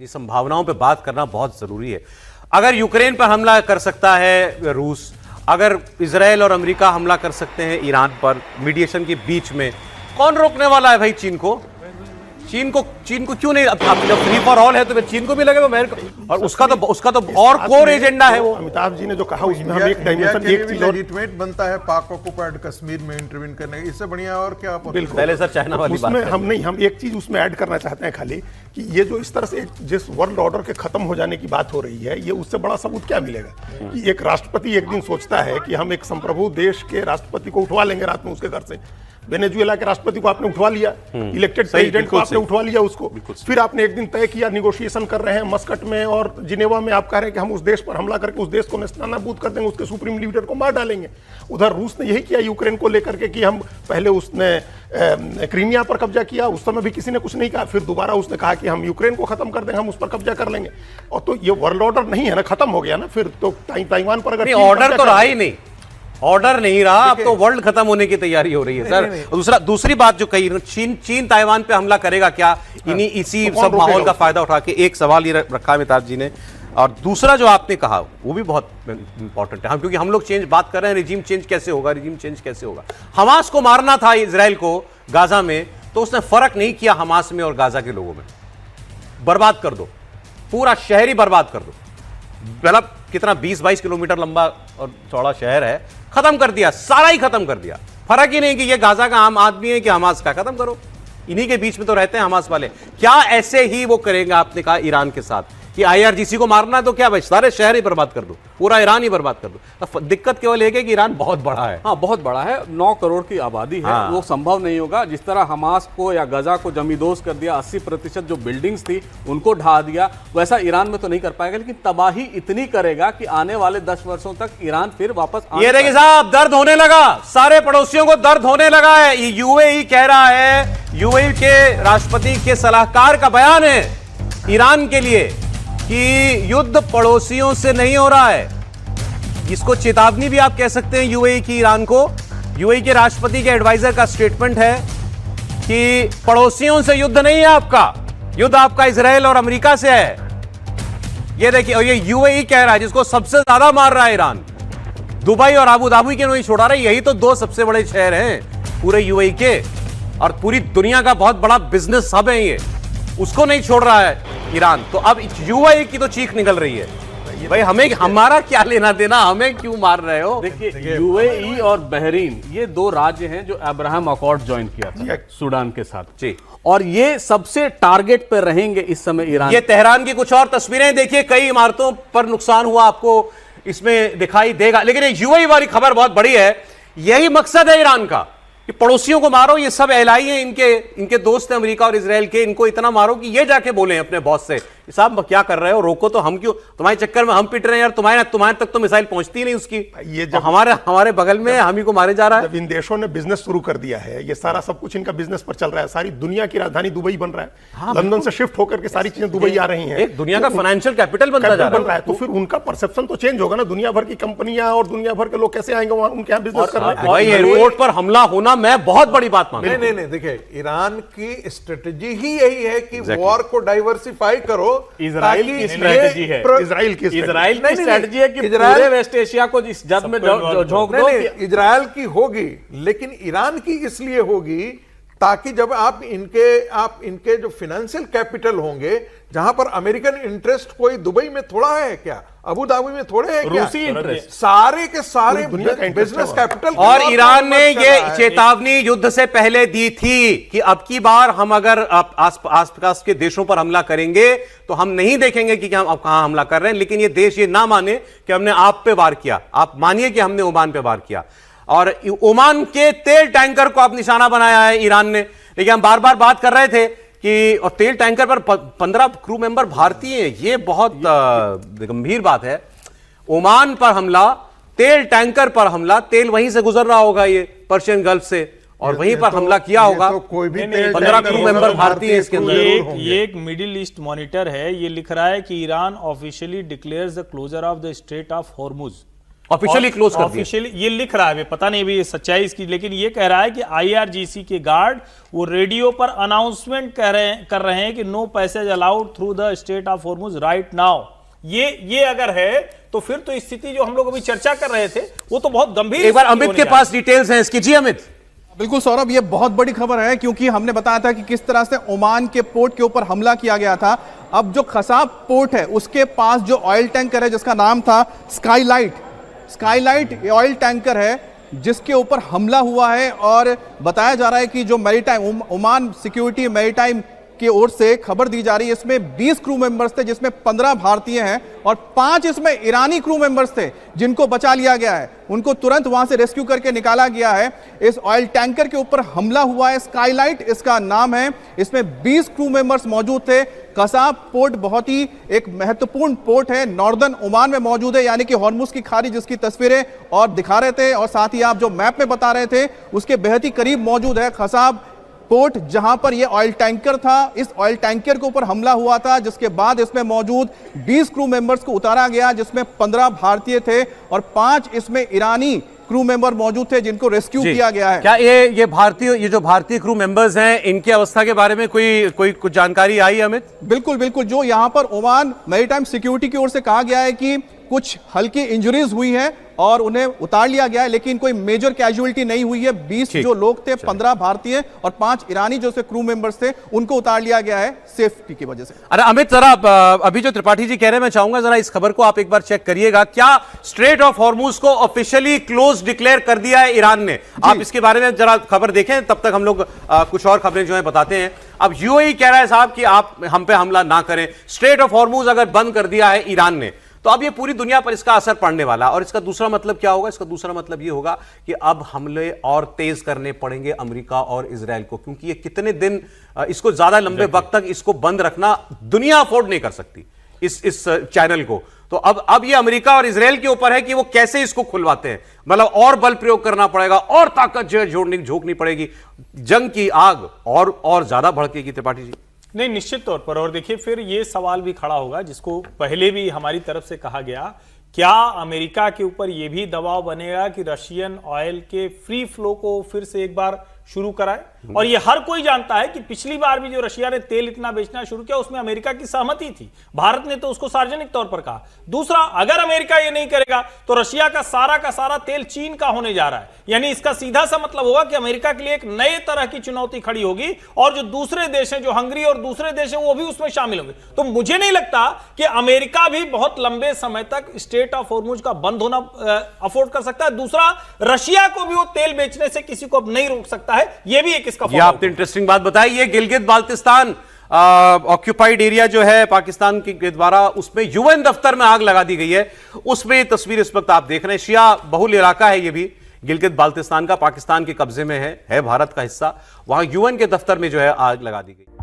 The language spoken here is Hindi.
ये संभावनाओं पे बात करना बहुत जरूरी है। अगर यूक्रेन पर हमला कर सकता है रूस, अगर इजराइल और अमेरिका हमला कर सकते हैं ईरान पर मीडिएशन के बीच में, कौन रोकने वाला है भाई चीन को? चीन को क्यों नहीं? अब जब फ्री फॉर ऑल है तो फिर चीन को भी लगेगा और उसका तो और कोर एजेंडा है वो। अमिताभ जी ने जो कहा उसमें हम एक डायमेंशन, एक चीज और लेजिटिमेट बनता है पाक ऑक्युपाइड कश्मीर में इंटरवीन करने का, इससे बढ़िया और क्या? बिल्कुल। पहले सर चाइना वाली बात उसमें हम एक चीज उसमें ऐड करना चाहते हैं खाली कि ये जो इस तरह से जिस वर्ल्ड ऑर्डर के खत्म हो जाने की बात हो रही है, ये उससे बड़ा सबूत क्या मिलेगा कि एक राष्ट्रपति एक दिन सोचता है कि हम एक संप्रभु देश के राष्ट्रपति को उठवा लेंगे रात में उसके घर से। वेनेजुएला के राष्ट्रपति को आपने उठवा लिया, इलेक्टेड प्रेसिडेंट को आपने उठवा लिया उसको, फिर आपने एक दिन तय किया, निगोशिएशन कर रहे हैं मस्कट में और जिनेवा में, आप कह रहे हैं कि हम उस देश पर हमला करके उस देश को नेस्तनाबूद कर देंगे, उसके सुप्रीम लीडर को मार डालेंगे। उधर रूस ने यही किया यूक्रेन को लेकर के कि हम पहले उसने क्रीमिया पर कब्जा किया, उस समय भी किसी ने कुछ नहीं कहा, फिर दोबारा उसने कहा कि हम यूक्रेन को खत्म कर देंगे, हम उस पर कब्जा कर लेंगे। और तो ये वर्ल्ड ऑर्डर नहीं है ना, खत्म हो गया ना फिर तो। ताइवान पर अगर ऑर्डर तो रहा ही नहीं, ऑर्डर नहीं रहा, अब तो वर्ल्ड खत्म होने की तैयारी हो रही है सर। दूसरी बात जो कही, चीन ताइवान पे हमला करेगा क्या? इसी सब माहौल का फायदा उठा के एक सवाल ये रखा अमिताभ जी ने। और दूसरा जो आपने कहा वो भी बहुत इंपॉर्टेंट है, क्योंकि हम लोग बात कर रहे हैं रिजीम चेंज कैसे होगा, रिजीम चेंज कैसे होगा। हमास को मारना था इजराइल को गाजा में, तो उसने फर्क नहीं किया हमास में और गाजा के लोगों में। बर्बाद कर दो, पूरा शहर ही बर्बाद कर दो। मतलब कितना 20-22 किलोमीटर लंबा और चौड़ा शहर है, खत्म कर दिया, सारा ही खत्म कर दिया। फर्क ही नहीं कि ये गाजा का आम आदमी है कि हमास का, खत्म करो। इन्हीं के बीच में तो रहते हैं हमास वाले। क्या ऐसे ही वो करेगा? आपने कहा ईरान के साथ कि IRGC को मारना है तो क्या भाई सारे शहर ही बर्बाद कर दो, पूरा ईरान ही बर्बाद कर दो। तो दिक्कत केवल एक है कि ईरान बहुत बड़ा है। हाँ, बहुत बड़ा है, 9 करोड़ की आबादी है। हाँ। वो संभव नहीं होगा। जिस तरह हमास को या गजा को जमींदोज कर दिया, 80% जो बिल्डिंग्स थी उनको ढा दिया, वैसा ईरान में तो नहीं कर पाएगा, लेकिन तबाही इतनी करेगा कि आने वाले 10 वर्षों तक ईरान फिर वापस ये देखिए साहब, दर्द होने लगा, सारे पड़ोसियों को दर्द होने लगा है। UAE कह रहा है, UAE के राष्ट्रपति के सलाहकार का बयान है ईरान के लिए कि युद्ध पड़ोसियों से नहीं हो रहा है। इसको चेतावनी भी आप कह सकते हैं UAE की ईरान को। UAE के राष्ट्रपति के एडवाइजर का स्टेटमेंट है कि पड़ोसियों से युद्ध नहीं है आपका, युद्ध आपका इजराइल और अमेरिका से है। ये देखिए, और ये UAE कह रहा है जिसको सबसे ज्यादा मार रहा है ईरान। दुबई और अबू धाबी के नहीं छोड़ा रहा है, यही तो 2 सबसे बड़े शहर हैं पूरे UAE के, और पूरी दुनिया का बहुत बड़ा बिजनेस हब है ये, उसको नहीं छोड़ रहा है ईरान। तो अब UAE की तो चीख निकल रही है, भाई हमें, हमारा क्या लेना देना, हमें क्यों मार रहे हो? देखिए, UAE और बहरीन ये 2 राज्य हैं जो अब्राहम अकॉर्ड ज्वाइन किया था सूडान के साथ जी, और ये सबसे टारगेट पे रहेंगे इस समय ईरान। ये तेहरान की कुछ और तस्वीरें देखिए, कई इमारतों पर नुकसान हुआ आपको इसमें दिखाई देगा। लेकिन ये UAE वाली खबर बहुत बड़ी है। यही मकसद है ईरान का कि पड़ोसियों को मारो। ये सब एलाई हैं, इनके दोस्त हैं अमेरिका और इजराइल के, इनको इतना मारो कि ये जाके बोले अपने बॉस से, साहब क्या कर रहे हो, रोको तो, हम क्यों तुम्हारे चक्कर में हम पिट रहे हैं यार, तुम्हारे तक तो मिसाइल पहुंचती नहीं उसकी, ये जब हमारे बगल में हम ही को मारे जा रहा है। जब इन देशों ने बिजनेस शुरू कर दिया है, ये सारा सब कुछ इनका बिजनेस पर चल रहा है, सारी दुनिया की राजधानी दुबई बन रहा है। हाँ, लंदन से शिफ्ट होकर के सारी चीजें दुबई आ रही हैं, एक दुनिया का फाइनेंशियल कैपिटल बनता जा रहा है। तो फिर उनका परसेप्शन तो चेंज होगा ना, दुनिया भर की कंपनियां और दुनिया भर के लोग कैसे आएंगे वहां उनके यहाँ बिजनेस करने। भाई एयरपोर्ट पर हमला होना मैं बहुत बड़ी बात मानता हूं। नहीं, देखिए ईरान की स्ट्रेटेजी ही यही है कि वॉर को डाइवर्सिफाई करो। इजराइल की स्ट्रेटेजी है, इजराइल की स्ट्रेटेजी है कि पूरे वेस्ट एशिया को इस जद में झोंक दो। इजराइल की होगी, लेकिन ईरान की इसलिए होगी ताकि जब आप इनके जो फाइनेंशियल कैपिटल होंगे, जहां पर अमेरिकन इंटरेस्ट कोई दुबई में थोड़ा है क्या, अबू धाबी में थोड़े है क्या, रूसी इंटरेस्ट, सारे के सारे बिजनेस कैपिटल। और ईरान ने ये चेतावनी युद्ध से पहले दी थी कि अब की बार हम अगर आसपास के देशों पर हमला करेंगे तो हम नहीं देखेंगे कि हम अब कहां हमला कर रहे हैं, लेकिन ये देश ये ना माने कि हमने आप पे वार किया, आप मानिए कि हमने ओमान पे वार किया। और ओमान के तेल टैंकर को अब निशाना बनाया है ईरान ने। लेकिन हम बार बार बात कर रहे थे कि, और तेल टैंकर पर 15 क्रू मेंबर भारतीय हैं, ये बहुत गंभीर बात है। ओमान पर हमला, तेल टैंकर पर हमला, तेल वहीं से गुजर रहा होगा ये पर्शियन गल्फ से, और वहीं पर हमला किया होगा। तो कोई भी 15 क्रू मेंबर भारतीय है इसके अंदर। ये एक मिडिल ईस्ट मॉनिटर है, ये लिख रहा है कि Iran officially declares the closure of the strait of Hormuz officially close कर दिया। ऑफिशियली ये लिख रहा है, पता नहीं अभी सच्चाई इसकी, लेकिन ये कह रहा है कि आईआरजीसी के गार्ड वो रेडियो पर अनाउंसमेंट कर रहे हैं कि no passage allowed through the strait of Hormuz right now. ये अगर है तो फिर तो स्थिति जो हम लोग अभी चर्चा कर रहे थे वो तो बहुत गंभीर। एक बार अमित के पास डिटेल्स हैं इसकी। जी अमित। बिल्कुल सौरभ, ये बहुत बड़ी खबर है क्योंकि हमने बताया था कि किस तरह से ओमान के पोर्ट के ऊपर हमला किया गया था। अब जो खसाब पोर्ट है उसके पास जो ऑयल टैंकर है जिसका नाम था स्काईलाइट ऑयल टैंकर है जिसके ऊपर हमला हुआ है, और बताया जा रहा है कि जो मैरीटाइम ओमान सिक्योरिटी मैरीटाइम की ओर से खबर दी जा रही है इसमें 20 क्रू मेंबर्स थे जिसमें 15 भारतीय हैं और 5 इसमें ईरानी क्रू मेंबर्स थे जिनको बचा लिया गया है। उनको तुरंत वहां से रेस्क्यू करके निकाला गया है। इस ऑयल टैंकर के ऊपर हमला हुआ है, स्काईलाइट इसका नाम है। इसमें 20 क्रू मेंबर्स मौजूद थे। कसाब पोर्ट बहुत ही एक महत्वपूर्ण पोर्ट है, नॉर्दर्न ओमान में मौजूद है, यानी कि हॉर्मुज की खाड़ी जिसकी तस्वीरें और दिखा रहे थे और साथ ही आप जो मैप में बता रहे थे उसके बेहद ही करीब मौजूद है खसाब पोर्ट, जहां पर यह ऑयल टैंकर था। इस ऑयल टैंकर के ऊपर हमला हुआ था जिसके बाद इसमें मौजूद 20 क्रू मेंबर्स को उतारा गया जिसमें 15 भारतीय थे और 5 इसमें ईरानी क्रू मेंबर मौजूद थे जिनको रेस्क्यू किया गया है। क्या ये जो भारतीय क्रू मेंबर्स हैं इनकी अवस्था के बारे में कोई कुछ जानकारी आई अमित? बिल्कुल, जो यहां पर ओमान मैरीटाइम सिक्योरिटी की ओर से कहा गया है कि कुछ हल्की इंजरीज हुई हैं और उन्हें उतार लिया गया है, लेकिन कोई मेजर कैजुअलिटी नहीं हुई है। 20 जो लोग थे, 15 भारतीय और 5 ईरानी जो से क्रू मेंबर्स थे, उनको उतार लिया गया है सेफ्टी की वजह से। अरे अमित, जरा अभी जो त्रिपाठी जी कह रहे हैं मैं चाहूंगा जरा इस खबर को आप एक बार चेक करिएगा। क्या स्ट्रेट ऑफ हॉर्मुज को ऑफिशियली क्लोज डिक्लेयर कर दिया है ईरान ने? आप इसके बारे में जरा खबर देखें, तब तक हम लोग कुछ और खबरें जो है बताते हैं। अब यूएई कह रहा है साहब कि आप हम पे हमला ना करें। स्ट्रेट ऑफ हॉर्मुज अगर बंद कर दिया है ईरान ने तो अब ये पूरी दुनिया पर इसका असर पड़ने वाला। और इसका दूसरा मतलब क्या होगा? इसका दूसरा मतलब ये होगा कि अब हमले और तेज करने पड़ेंगे अमेरिका और इजराइल को, क्योंकि ये कितने दिन इसको ज्यादा लंबे वक्त तक इसको बंद रखना दुनिया अफोर्ड नहीं कर सकती इस चैनल को। तो अब ये अमेरिका और इजराइल के ऊपर है कि वो कैसे इसको खुलवाते हैं। मतलब और बल प्रयोग करना पड़ेगा और ताकत जो है झोंकनी पड़ेगी। जंग की आग और ज्यादा भड़केगी। त्रिपाठी जी। नहीं, निश्चित तौर पर। और देखिए फिर ये सवाल भी खड़ा होगा जिसको पहले भी हमारी तरफ से कहा गया, क्या अमेरिका के ऊपर यह भी दबाव बनेगा कि रशियन ऑयल के फ्री फ्लो को फिर से एक बार शुरू कराए? और ये हर कोई जानता है कि पिछली बार भी जो रशिया ने तेल इतना बेचना शुरू किया उसमें अमेरिका की सहमति थी, भारत ने तो उसको सार्वजनिक तौर पर कहा। दूसरा, अगर अमेरिका ये नहीं करेगा तो रशिया का सारा तेल चीन का होने जा रहा है। यानी इसका सीधा सा मतलब होगा कि अमेरिका के लिए एक नए तरह की चुनौती खड़ी होगी और जो दूसरे देश हैं, जो हंगरी और दूसरे देश हैं, वो भी उसमें शामिल होंगे। तो मुझे नहीं लगता कि अमेरिका भी बहुत लंबे समय तक स्ट्रेट ऑफ हॉर्मुज का बंद होना अफोर्ड कर सकता है। दूसरा, रशिया को भी वो तेल बेचने से किसी को अब नहीं रोक सकता है। ये भी एक इसका ये आपने इंटरेस्टिंग बात बताई। ये गिलगित बाल्टिस्तान ऑक्यूपाइड एरिया जो है पाकिस्तान के द्वारा, उसमें यूएन दफ्तर में आग लगा दी गई है। उसमें तस्वीर इस वक्त आप देख रहे हैं। शिया बहुल इलाका है ये भी, गिलगित बाल्टिस्तान का, पाकिस्तान के कब्जे में है भारत का हिस्सा। वहां यूएन के दफ्तर में जो है आग लगा दी गई।